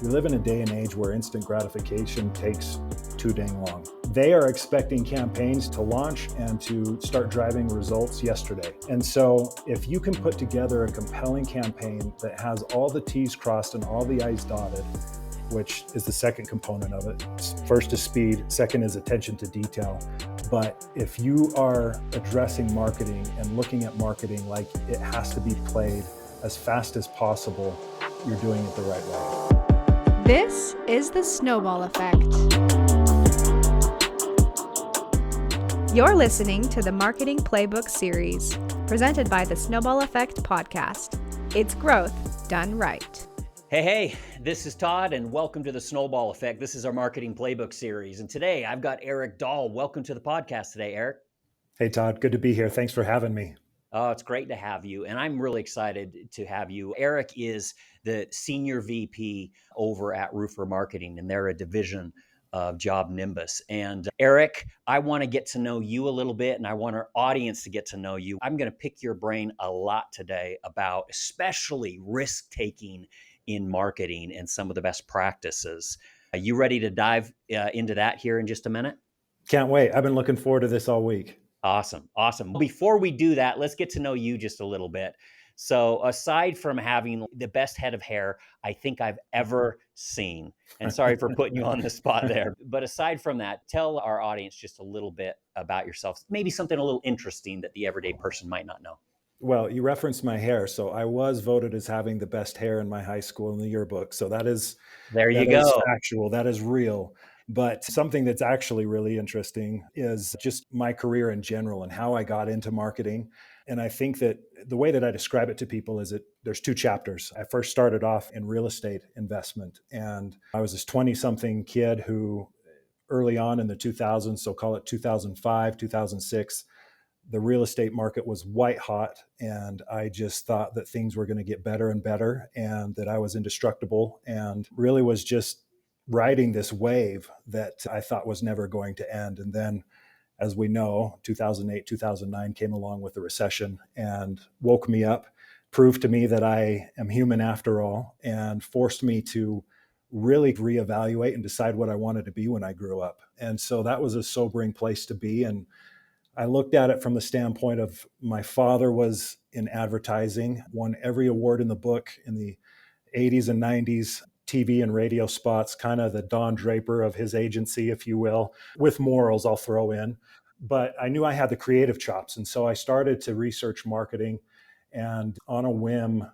We live in a day and age where instant gratification takes too dang long. They are expecting campaigns to launch and to start driving results yesterday. And so if you can put together a compelling campaign that has all the T's crossed and all the I's dotted, which is the second component of it. First is speed, second is attention to detail. But if you are addressing marketing and looking at marketing like it has to be played as fast as possible, you're doing it the right way. This is the Snowball Effect. You're listening to the Marketing Playbook series, presented by the Snowball Effect podcast. It's growth done right. Hey, this is Todd, and welcome to the Snowball Effect. This is our Marketing Playbook series, and today I've got Eric Dahl. Welcome to the podcast today, Eric. Hey, Todd. Good to be here. Thanks for having me. Oh, it's great to have you, and I'm really excited to have you. Eric is the Senior VP over at Roofer Marketing, and they're a division of Job Nimbus. And Eric, I want to get to know you a little bit, and I want our audience to get to know you. I'm going to pick your brain a lot today about especially risk-taking in marketing and some of the best practices. Are you ready to dive into that here in just a minute? Can't wait. I've been looking forward to this all week. Awesome. Before we do that, let's get to know you just a little bit. So aside from having the best head of hair I think I've ever seen, and sorry for putting you on the spot there, but aside from that, tell our audience just a little bit about yourself, maybe something a little interesting that the everyday person might not know. Well, you referenced my hair. So I was voted as having the best hair in my high school in the yearbook. So that is factual. That is real. But something that's actually really interesting is just my career in general and how I got into marketing. And I think that the way that I describe it to people is that there's two chapters. I first started off in real estate investment, and I was this 20-something kid who early on in the 2000s, so call it 2005, 2006, the real estate market was white hot, and I just thought that things were going to get better and better and that I was indestructible, and really was just riding this wave that I thought was never going to end. And then, as we know, 2008, 2009 came along with the recession and woke me up, proved to me that I am human after all, and forced me to really reevaluate and decide what I wanted to be when I grew up. And so that was a sobering place to be. And I looked at it from the standpoint of my father was in advertising, won every award in the book in the 80s and 90s, TV and radio spots, kind of the Don Draper of his agency, if you will, with morals I'll throw in. But I knew I had the creative chops. And so I started to research marketing, and on a whim,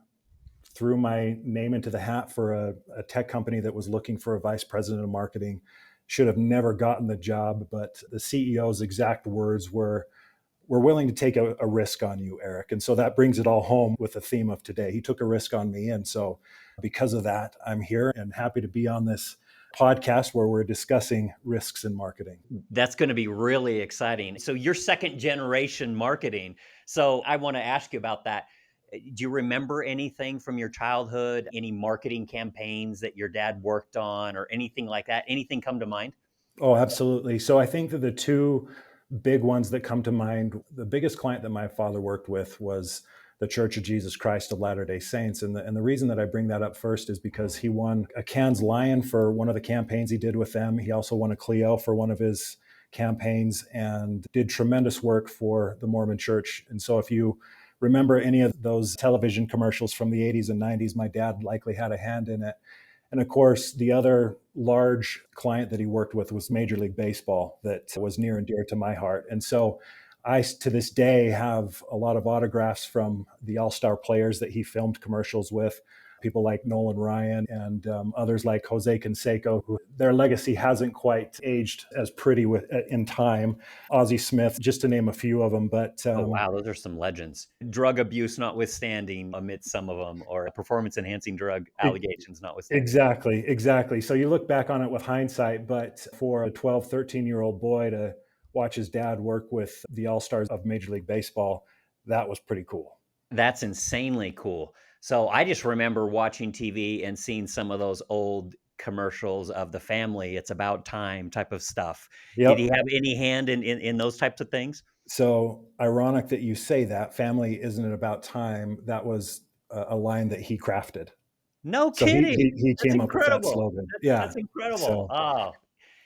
threw my name into the hat for a tech company that was looking for a vice president of marketing. Should have never gotten the job, but the CEO's exact words were, "We're willing to take a risk on you, Eric." And so that brings it all home with the theme of today. He took a risk on me. And so because of that, I'm here and happy to be on this podcast where we're discussing risks in marketing. That's going to be really exciting. So you're second generation marketing. So I want to ask you about that. Do you remember anything from your childhood, any marketing campaigns that your dad worked on or anything like that? Anything come to mind? Oh, absolutely. So I think that the two big ones that come to mind, the biggest client that my father worked with was the Church of Jesus Christ of Latter-day Saints. And the reason that I bring that up first is because he won a Cannes Lion for one of the campaigns he did with them. He also won a Clio for one of his campaigns and did tremendous work for the Mormon Church. And so if you remember any of those television commercials from the 80s and 90s, my dad likely had a hand in it. And of course, the other large client that he worked with was Major League Baseball, that was near and dear to my heart. And so I, to this day, have a lot of autographs from the all-star players that he filmed commercials with, people like Nolan Ryan and others like Jose Canseco, who their legacy hasn't quite aged as pretty in time. Ozzie Smith, just to name a few of them. But oh, wow, those are some legends. Drug abuse notwithstanding amidst some of them, or performance-enhancing drug allegations notwithstanding. Exactly. So you look back on it with hindsight, but for a 12, 13-year-old boy to watch his dad work with the all-stars of Major League Baseball, that was pretty cool. That's insanely cool. So I just remember watching TV and seeing some of those old commercials of the family. It's about time type of stuff. Yep. Did he have any hand in those types of things? So ironic that you say that. Family, isn't it about time? That was a line that he crafted. No So kidding. he That's came up with that incredible. slogan. That's Yeah. incredible. So Oh.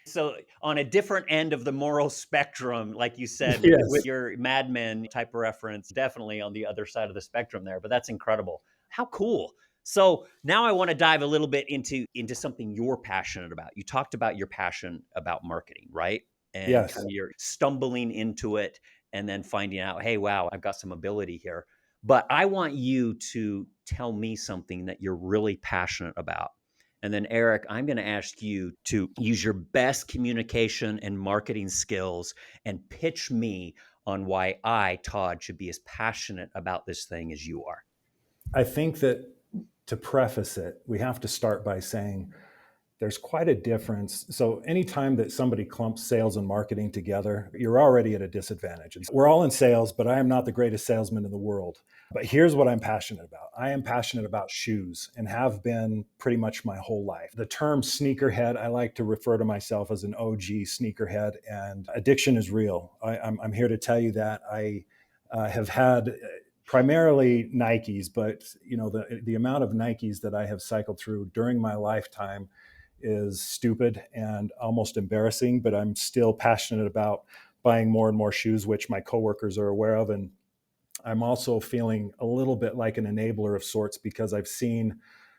So on a different end of the moral spectrum, like you said, with yes. your Mad Men type of reference, definitely on the other side of the spectrum there, but that's incredible. How cool. So now I want to dive a little bit into something you're passionate about. You talked about your passion about marketing, right? And Yes. kind of you're stumbling into it and then finding out, hey, wow, I've got some ability here. But I want you to tell me something that you're really passionate about. And then, Eric, I'm going to ask you to use your best communication and marketing skills and pitch me on why I, Todd, should be as passionate about this thing as you are. I think that to preface it, we have to start by saying there's quite a difference. So anytime that somebody clumps sales and marketing together, you're already at a disadvantage. We're all in sales, but I am not the greatest salesman in the world. But here's what I'm passionate about. I am passionate about shoes and have been pretty much my whole life. The term sneakerhead, I like to refer to myself as an OG sneakerhead, and addiction is real. I'm here to tell you that I have had primarily Nikes, but the amount of Nikes that I have cycled through during my lifetime is stupid and almost embarrassing, but I'm still passionate about buying more and more shoes, which my coworkers are aware of. And I'm also feeling a little bit like an enabler of sorts because I've seen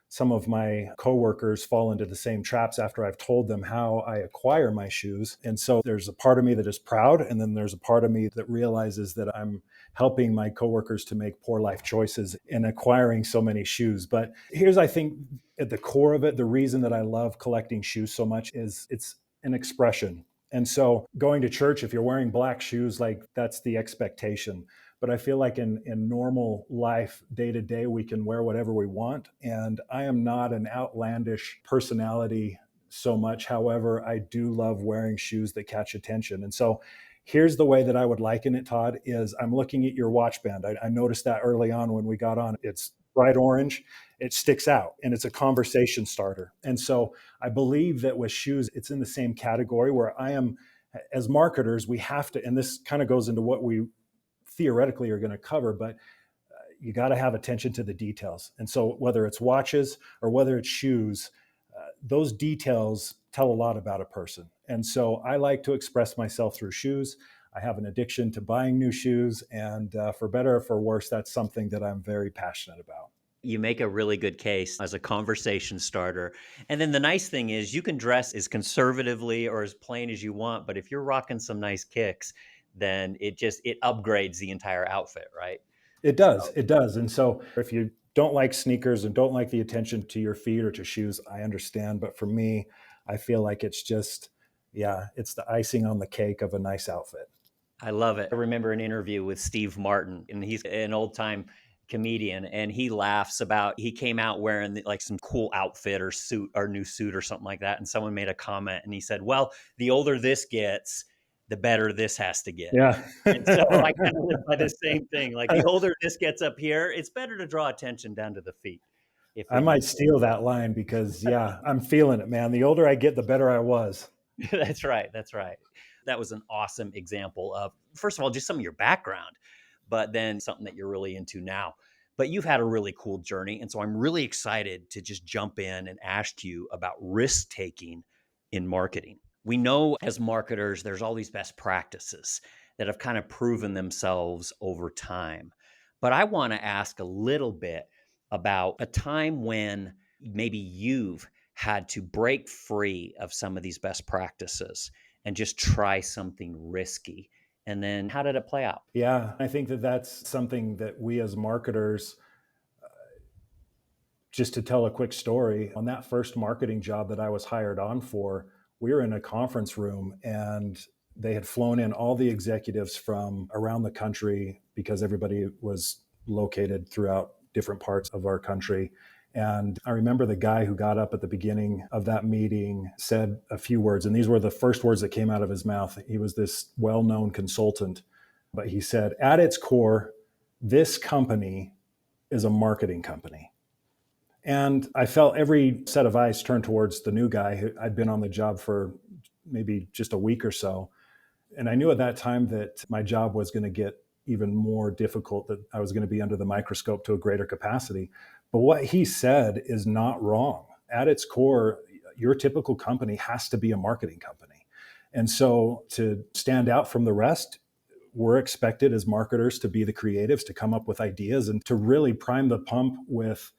some of my coworkers fall into the same traps after I've told them how I acquire my shoes. And so there's a part of me that is proud, and then there's a part of me that realizes that I'm helping my coworkers to make poor life choices in acquiring so many shoes. But here's, I think, at the core of it, the reason that I love collecting shoes so much is it's an expression. And so going to church, if you're wearing black shoes, like that's the expectation. But I feel like in normal life, day to day, we can wear whatever we want. And I am not an outlandish personality so much. However, I do love wearing shoes that catch attention. And so here's the way that I would liken it, Todd, is I'm looking at your watch band. I noticed that early on when we got on. It's bright orange. It sticks out and it's a conversation starter. And so I believe that with shoes, it's in the same category where I am, as marketers, we have to, and this kind of goes into what we theoretically are going to cover, but you got to have attention to the details. And so whether it's watches or whether it's shoes, those details tell a lot about a person. And so I like to express myself through shoes. I have an addiction to buying new shoes, and for better or for worse, that's something that I'm very passionate about. You make a really good case as a conversation starter. And then the nice thing is you can dress as conservatively or as plain as you want, but if you're rocking some nice kicks, then it upgrades the entire outfit, right? It So does. It does. And so if you don't like sneakers and don't like the attention to your feet or to shoes, I understand. But for me, I feel like it's just, yeah, it's the icing on the cake of a nice outfit. I love it. I remember an interview with Steve Martin, and he's an old time comedian, and he laughs about he came out wearing like some cool outfit or suit or new suit or something like that, and someone made a comment, and he said, "Well, the older this gets, the better this has to get." Yeah. And so I kind of live by the same thing. Like the older this gets up here, it's better to draw attention down to the feet. If I we might steal that line because, yeah, I'm feeling it, man. The older I get, the better I was. That's right. That's right. That was an awesome example of, first of all, just some of your background, but then something that you're really into now. But you've had a really cool journey. And so I'm really excited to just jump in and ask you about risk taking in marketing. We know as marketers, there's all these best practices that have kind of proven themselves over time. But I want to ask a little bit about a time when maybe you've had to break free of some of these best practices and just try something risky. And then how did it play out? Yeah, I think that that's something that we as marketers, just to tell a quick story, on that first marketing job that I was hired on for, we were in a conference room and they had flown in all the executives from around the country because everybody was located throughout different parts of our country. And I remember the guy who got up at the beginning of that meeting said a few words, and these were the first words that came out of his mouth. He was this well known consultant, but he said, at its core, this company is a marketing company. And I felt every set of eyes turned towards the new guy who I'd been on the job for maybe just a week or so. And I knew at that time that my job was going to get even more difficult, that I was going to be under the microscope to a greater capacity. But what he said is not wrong. At its core, your typical company has to be a marketing company. And so to stand out from the rest, we're expected as marketers to be the creatives, to come up with ideas and to really prime the pump with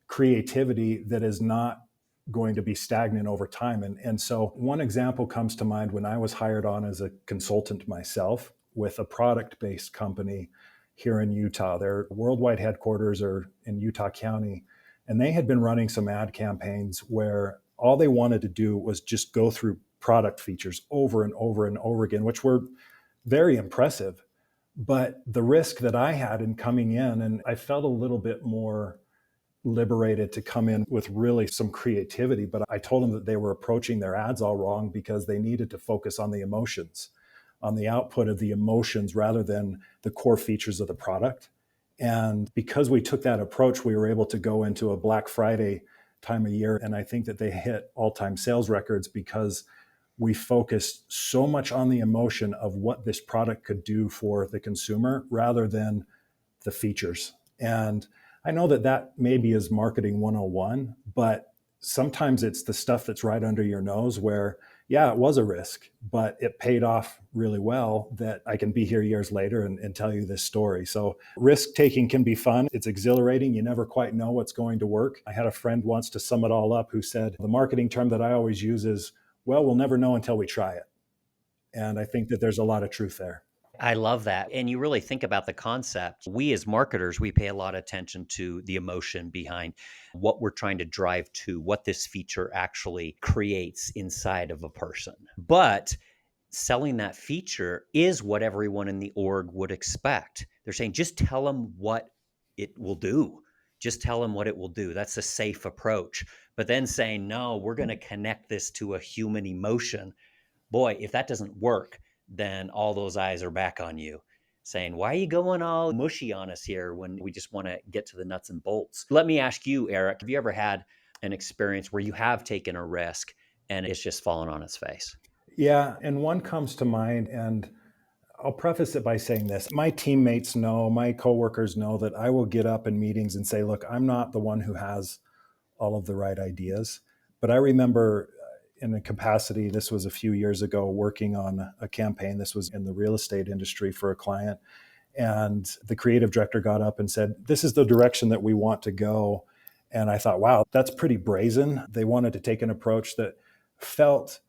creativity that is not going to be stagnant over time. And so one example comes to mind when I was hired on as a consultant myself with a product-based company here in Utah. Their worldwide headquarters are in Utah County. And they had been running some ad campaigns where all they wanted to do was just go through product features over and over and over again, which were very impressive. But the risk that I had in coming in, and I felt a little bit more liberated to come in with really some creativity, but I told them that they were approaching their ads all wrong because they needed to focus on the emotions, on the output of the emotions rather than the core features of the product. And because we took that approach, we were able to go into a Black Friday time of year. And I think that they hit all-time sales records because we focused so much on the emotion of what this product could do for the consumer rather than the features. And I know that that maybe is marketing 101, but sometimes it's the stuff that's right under your nose where, yeah, it was a risk, but it paid off really well that I can be here years later and tell you this story. So risk taking can be fun. It's exhilarating. You never quite know what's going to work. I had a friend once, to sum it all up, who said, the marketing term that I always use is, well, we'll never know until we try it. And I think that there's a lot of truth there. I love that. And you really think about the concept. We as marketers, we pay a lot of attention to the emotion behind what we're trying to drive to, what this feature actually creates inside of a person. But selling that feature is what everyone in the org would expect. They're saying, just tell them what it will do. Just tell them what it will do. That's a safe approach. But then saying, no, we're going to connect this to a human emotion. Boy, if that doesn't work, then all those eyes are back on you saying, why are you going all mushy on us here when we just want to get to the nuts and bolts? Let me ask you, Eric, have you ever had an experience where you have taken a risk and it's just fallen on its face? Yeah, and one comes to mind, and I'll preface it by saying this. My teammates know, my coworkers know that I will get up in meetings and say, look, I'm not the one who has all of the right ideas. But I remember in a capacity, this was a few years ago, working on a campaign. This was in the real estate industry for a client. And the creative director got up and said, this is the direction that we want to go. And I thought, wow, that's pretty brazen. They wanted to take an approach that felt,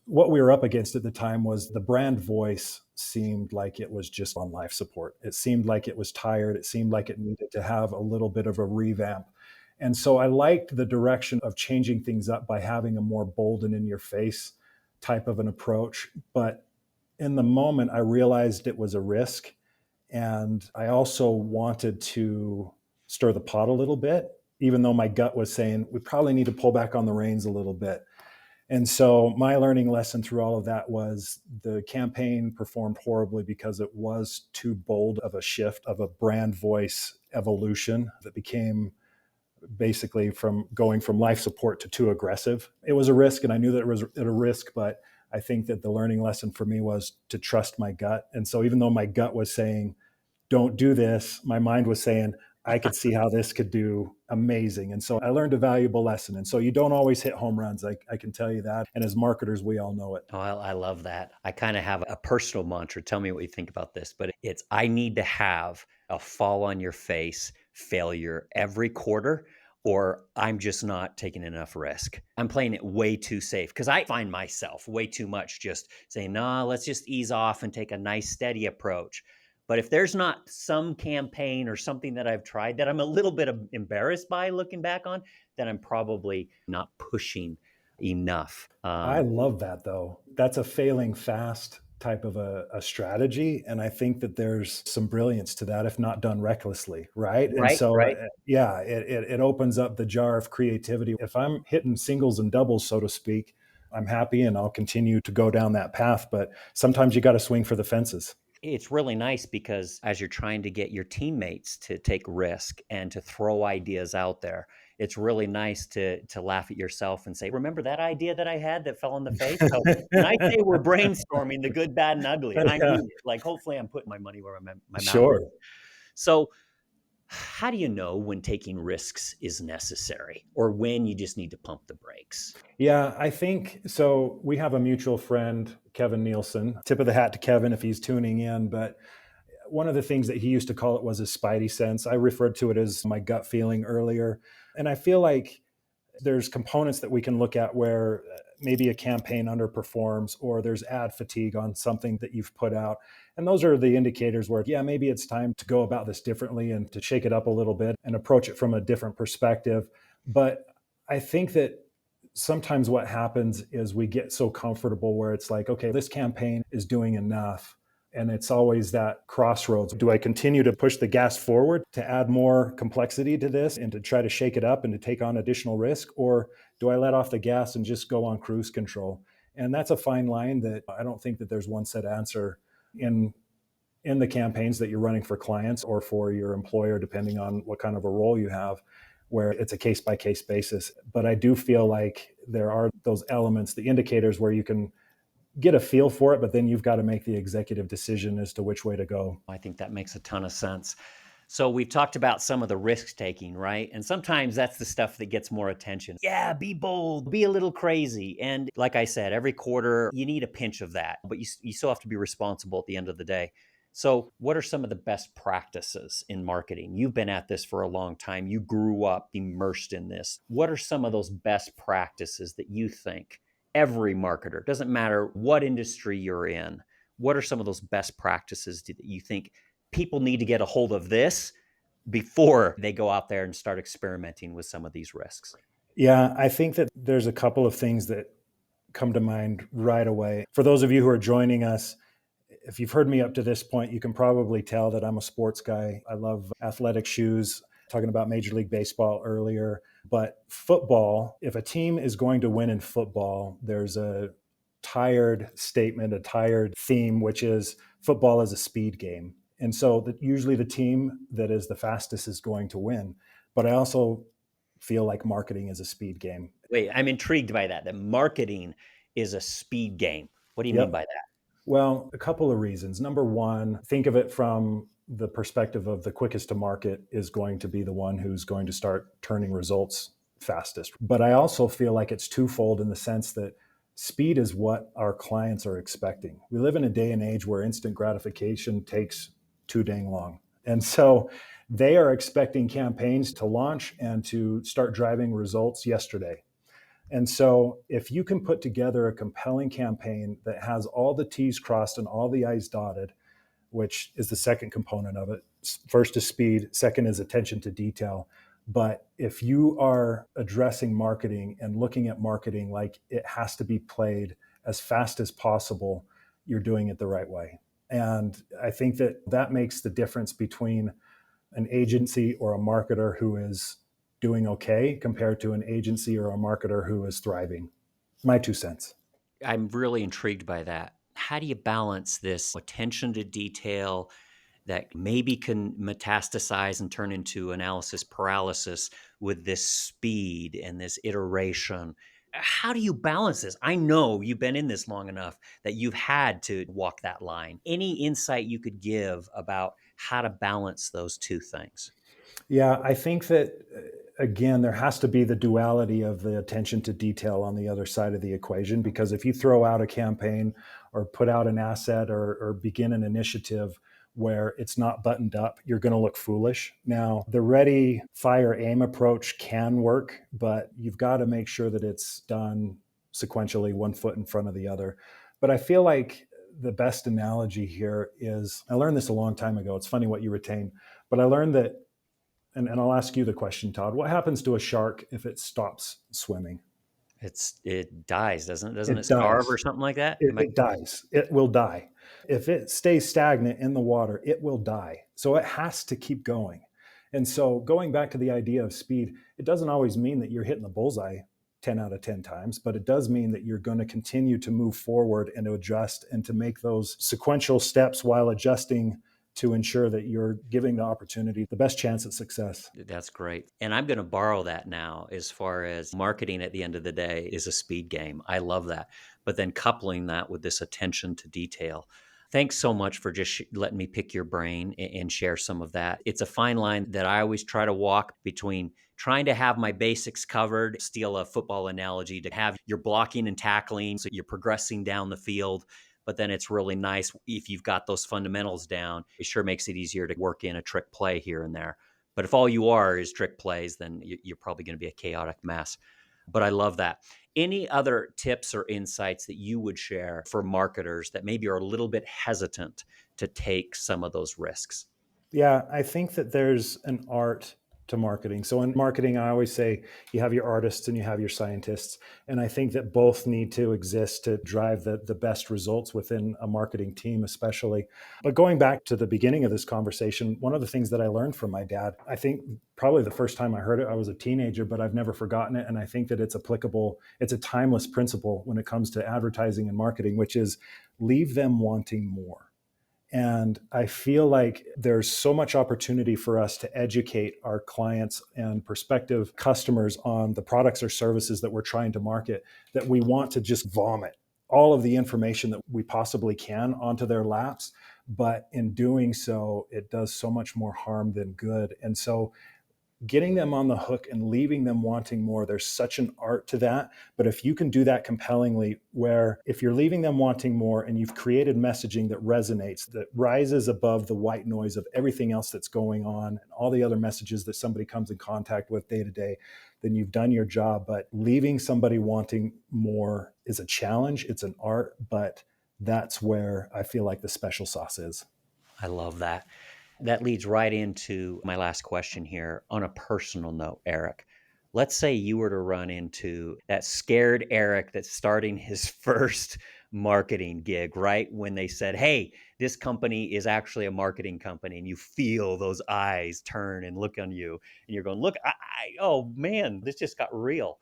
what we were up against at the time was the brand voice seemed like it was just on life support. It seemed like it was tired. It seemed like it needed to have a little bit of a revamp. And so I liked the direction of changing things up by having a more bold and in your face type of an approach. But in the moment, I realized it was a risk. And I also wanted to stir the pot a little bit, even though my gut was saying we probably need to pull back on the reins a little bit. And so my learning lesson through all of that was the campaign performed horribly because it was too bold of a shift of a brand voice evolution that became basically from going from life support to too aggressive. It was a risk, and I knew that it was a risk, but I think that the learning lesson for me was to trust my gut. And so even though my gut was saying, don't do this, my mind was saying, I could see how this could do amazing. And so I learned a valuable lesson. And so you don't always hit home runs. I can tell you that. And as marketers, we all know it. Oh, I love that. I kind of have a personal mantra. Tell me what you think about this, but it's, I need to have a fall on your face failure every quarter, or I'm just not taking enough risk. I'm playing it way too safe because I find myself way too much just saying, no, let's just ease off and take a nice steady approach. But if there's not some campaign or something that I've tried that I'm a little bit embarrassed by looking back on, then I'm probably not pushing enough. I love that, though. That's a failing fast type of a strategy. And I think that there's some brilliance to that, if not done recklessly, right? And so, Right. yeah, it opens up the jar of creativity. If I'm hitting singles and doubles, so to speak, I'm happy and I'll continue to go down that path. But sometimes you got to swing for the fences. It's really nice because as you're trying to get your teammates to take risk and to throw ideas out there, it's really nice to laugh at yourself and say, remember that idea that I had that fell on the face? So when I say we're brainstorming the good, bad, and ugly, I Yeah, mean it. Like, hopefully I'm putting my money where my mouth is. sure. So How do you know when taking risks is necessary or when you just need to pump the brakes? Yeah, I think so. We have a mutual friend, Kevin Nielsen. Tip of the hat to Kevin if he's tuning in. But one of the things that he used to call it was his spidey sense. I referred to it as my gut feeling earlier. And I feel like there's components that we can look at where maybe a campaign underperforms or there's ad fatigue on something that you've put out. And those are the indicators where, yeah, maybe it's time to go about this differently and to shake it up a little bit and approach it from a different perspective. But I think that sometimes what happens is we get so comfortable where it's like, okay, this campaign is doing enough. And it's always that crossroads. Do I continue to push the gas forward to add more complexity to this and to try to shake it up and to take on additional risk? Or do I let off the gas and just go on cruise control? And that's a fine line that I don't think that there's one set answer in in the campaigns that you're running for clients or for your employer, depending on what kind of a role you have, where it's a case by case basis. But I do feel like there are those elements, the indicators where you can get a feel for it, but then you've got to make the executive decision as to which way to go. I think that makes a ton of sense. So we've talked about some of the risk taking, right? And sometimes that's the stuff that gets more attention. Yeah, be bold, be a little crazy. And like I said, every quarter you need a pinch of that, but you still have to be responsible at the end of the day. So, what are some of the best practices in marketing? You've been at this for a long time. You grew up immersed in this. What are some of those best practices that you think every marketer, doesn't matter what industry you're in, what are some of those best practices that you think people need to get a hold of this before they go out there and start experimenting with some of these risks? Yeah, I think that there's a couple of things that come to mind right away. For those of you who are joining us, if you've heard me up to this point, you can probably tell that I'm a sports guy. I love athletic shoes, talking about Major League Baseball earlier. But football, if a team is going to win in football, there's a tired statement, a tired theme, which is football is a speed game. And so that usually the team that is the fastest is going to win. But I also feel like marketing is a speed game. Wait, I'm intrigued by that. That marketing is a speed game. What do you mean Yep. by that? Well, a couple of reasons. Number one, think of it from the perspective of the quickest to market is going to be the one who's going to start turning results fastest. But I also feel like it's twofold in the sense that speed is what our clients are expecting. We live in a day and age where instant gratification takes too dang long. And so they are expecting campaigns to launch and to start driving results yesterday. And so, if you can put together a compelling campaign that has all the T's crossed and all the I's dotted, which is the second component of it, first is speed, second is attention to detail. But if you are addressing marketing and looking at marketing like it has to be played as fast as possible, you're doing it the right way. And I think that that makes the difference between an agency or a marketer who is doing okay compared to an agency or a marketer who is thriving. My 2 cents. I'm really intrigued by that. How do you balance this attention to detail that maybe can metastasize and turn into analysis paralysis with this speed and this iteration? How do you balance this? I know you've been in this long enough that you've had to walk that line. Any insight you could give about how to balance those two things? Yeah, I think that again, there has to be the duality of the attention to detail on the other side of the equation. Because if you throw out a campaign or put out an asset or begin an initiative where it's not buttoned up, you're going to look foolish. Now, the ready, fire, aim approach can work, but you've got to make sure that it's done sequentially, one foot in front of the other. But I feel like the best analogy here is I learned this a long time ago. It's funny what you retain, but I learned that and I'll ask you the question, Todd. What happens to a shark if it stops swimming? It dies, doesn't it? Doesn't it It starve or dies. something like that? It dies. It will die. If it stays stagnant in the water, it will die. So it has to keep going. And so going back to the idea of speed, it doesn't always mean that you're hitting the bullseye 10 out of 10 times, but it does mean that you're going to continue to move forward and to adjust and to make those sequential steps while adjusting to ensure that you're giving the opportunity the best chance at success. That's great. And I'm going to borrow that now as far as marketing at the end of the day is a speed game. I love that. But then coupling that with this attention to detail. Thanks so much for just letting me pick your brain and share some of that. It's a fine line that I always try to walk between trying to have my basics covered, steal a football analogy, to have your blocking and tackling, so you're progressing down the field. But then it's really nice if you've got those fundamentals down. It sure makes it easier to work in a trick play here and there. But if all you are is trick plays, then you're probably going to be a chaotic mess. But I love that. Any other tips or insights that you would share for marketers that maybe are a little bit hesitant to take some of those risks? Yeah, I think that there's an art to marketing. So in marketing, I always say you have your artists and you have your scientists. And I think that both need to exist to drive the best results within a marketing team, especially. But going back to the beginning of this conversation, one of the things that I learned from my dad, I think probably the first time I heard it, I was a teenager, but I've never forgotten it. And I think that it's applicable. It's a timeless principle when it comes to advertising and marketing, which is leave them wanting more. And I feel like there's so much opportunity for us to educate our clients and prospective customers on the products or services that we're trying to market, that we want to just vomit all of the information that we possibly can onto their laps. But in doing so, it does so much more harm than good. And so getting them on the hook and leaving them wanting more, there's such an art to that. But if you can do that compellingly, where if you're leaving them wanting more and you've created messaging that resonates, that rises above the white noise of everything else that's going on and all the other messages that somebody comes in contact with day to day, then you've done your job. But leaving somebody wanting more is a challenge. It's an art, but that's where I feel like the special sauce is. I love that. That leads right into my last question here. On a personal note, Eric, let's say you were to run into that scared Eric that's starting his first marketing gig, right? When they said, hey, this company is actually a marketing company, and you feel those eyes turn and look on you, and you're going, look, oh man, this just got real.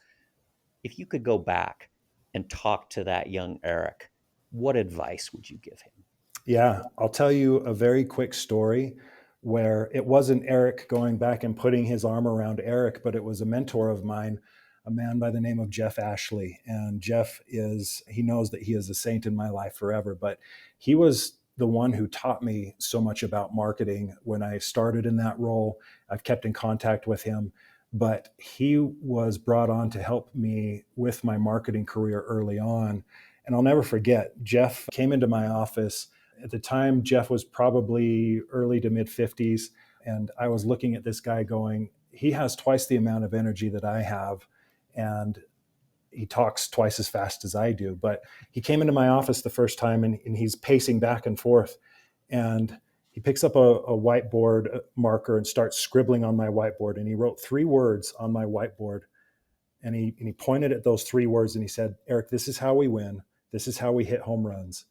If you could go back and talk to that young Eric, what advice would you give him? Yeah, I'll tell you a very quick story where it wasn't Eric going back and putting his arm around Eric, but it was a mentor of mine, a man by the name of Jeff Ashley. And he knows that he is a saint in my life forever, but he was the one who taught me so much about marketing when I started in that role. I've kept in contact with him, but he was brought on to help me with my marketing career early on. And I'll never forget, Jeff came into my office. At the time, Jeff was probably early to mid 50s. And I was looking at this guy going, he has twice the amount of energy that I have. And he talks twice as fast as I do. But he came into my office the first time and he's pacing back and forth. And he picks up a whiteboard marker and starts scribbling on my whiteboard. And he wrote 3 words on my whiteboard. And he pointed at those 3 words and he said, Eric, this is how we win. This is how we hit home runs.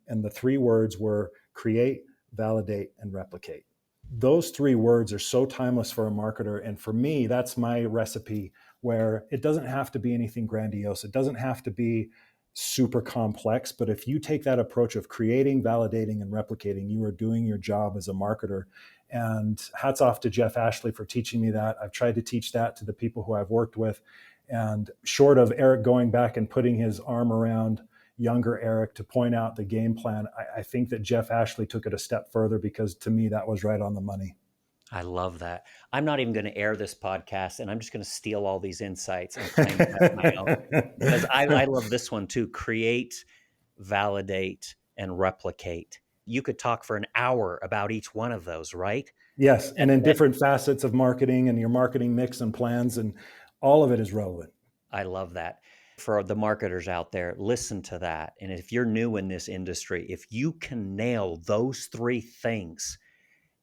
And the 3 words were create, validate, and replicate. Those 3 words are so timeless for a marketer. And for me, that's my recipe, where it doesn't have to be anything grandiose. It doesn't have to be super complex. But if you take that approach of creating, validating, and replicating, you are doing your job as a marketer. And hats off to Jeff Ashley for teaching me that. I've tried to teach that to the people who I've worked with. And short of Eric going back and putting his arm around younger Eric to point out the game plan, I think that Jeff Ashley took it a step further, because to me, that was right on the money. I love that. I'm not even going to air this podcast, and I'm just going to steal all these insights and claim them as my own, because I love this one too. Create, validate, and replicate. You could talk for an hour about each one of those, right? Yes. And in different facets of marketing and your marketing mix and plans, and all of it is relevant. I love that. For the marketers out there, listen to that. And if you're new in this industry, if you can nail those 3 things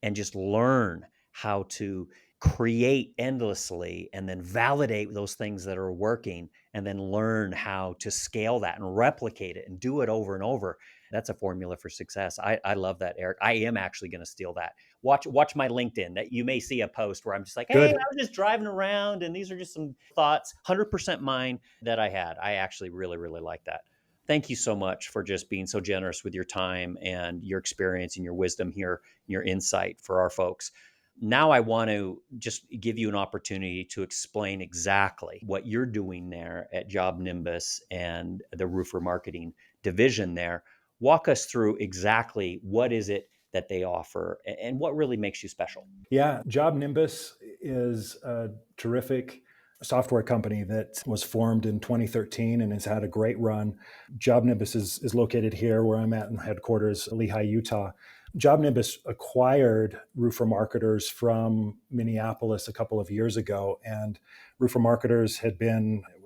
and just learn how to create endlessly and then validate those things that are working, and then learn how to scale that and replicate it and do it over and over, that's a formula for success. I love that, Eric. I am actually going to steal that. Watch my LinkedIn. That you may see a post where I'm just like, hey, Good. I was just driving around and these are just some thoughts, 100% mine, that I had. I actually really, really like that. Thank you so much for just being so generous with your time and your experience and your wisdom here, your insight for our folks. Now I want to just give you an opportunity to explain exactly what you're doing there at Job Nimbus and the roofer marketing division there. Walk us through exactly what is it that they offer and what really makes you special. Yeah, Job Nimbus is a terrific software company that was formed in 2013 and has had a great run. Job Nimbus is located here where I'm at in headquarters, Lehi, Utah. Job Nimbus acquired Roofer Marketers from Minneapolis a couple of years ago, and Roofer Marketers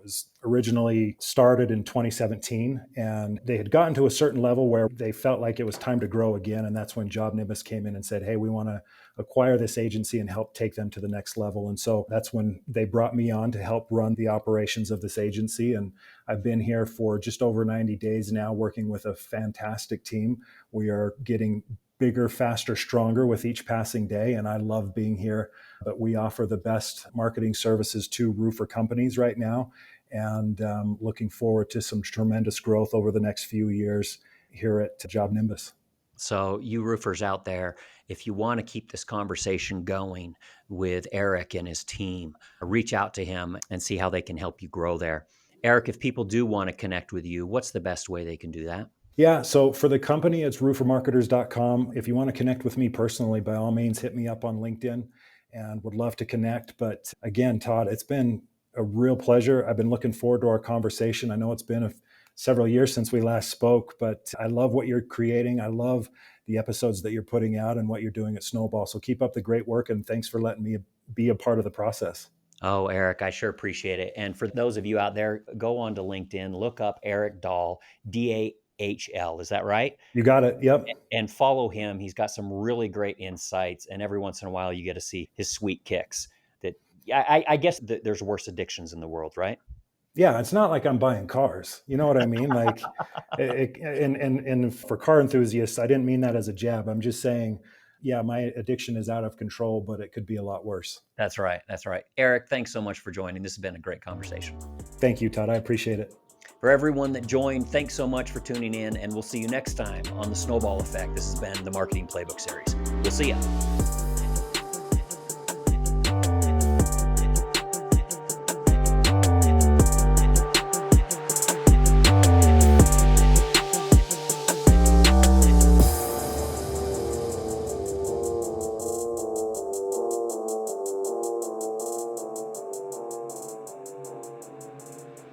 was originally started in 2017, and they had gotten to a certain level where they felt like it was time to grow again, and that's when Job Nimbus came in and said, hey, we want to acquire this agency and help take them to the next level. And so that's when they brought me on to help run the operations of this agency. And I've been here for just over 90 days now, working with a fantastic team. We are getting bigger, faster, stronger with each passing day. And I love being here. But we offer the best marketing services to roofer companies right now. And looking forward to some tremendous growth over the next few years here at Job Nimbus. So you roofers out there, if you want to keep this conversation going with Eric and his team, reach out to him and see how they can help you grow there. Eric, if people do want to connect with you, what's the best way they can do that? Yeah, so for the company, it's roofermarketers.com. If you want to connect with me personally, by all means, hit me up on LinkedIn and would love to connect. But again, Todd, it's been a real pleasure. I've been looking forward to our conversation. I know it's been several years since we last spoke, but I love what you're creating. I love the episodes that you're putting out and what you're doing at Snowball. So keep up the great work, and thanks for letting me be a part of the process. Oh, Eric, I sure appreciate it. And for those of you out there, go on to LinkedIn, look up Eric Dahl, Dahl. Is that right? You got it. Yep. And follow him. He's got some really great insights. And every once in a while, you get to see his sweet kicks that I guess that there's worse addictions in the world, right? Yeah, it's not like I'm buying cars. You know what I mean? Like, and for car enthusiasts, I didn't mean that as a jab. I'm just saying, yeah, my addiction is out of control, but it could be a lot worse. That's right. That's right. Eric, thanks so much for joining. This has been a great conversation. Thank you, Todd. I appreciate it. For everyone that joined, thanks so much for tuning in, and we'll see you next time on the Snowball Effect. This has been the Marketing Playbook Series. We'll see you.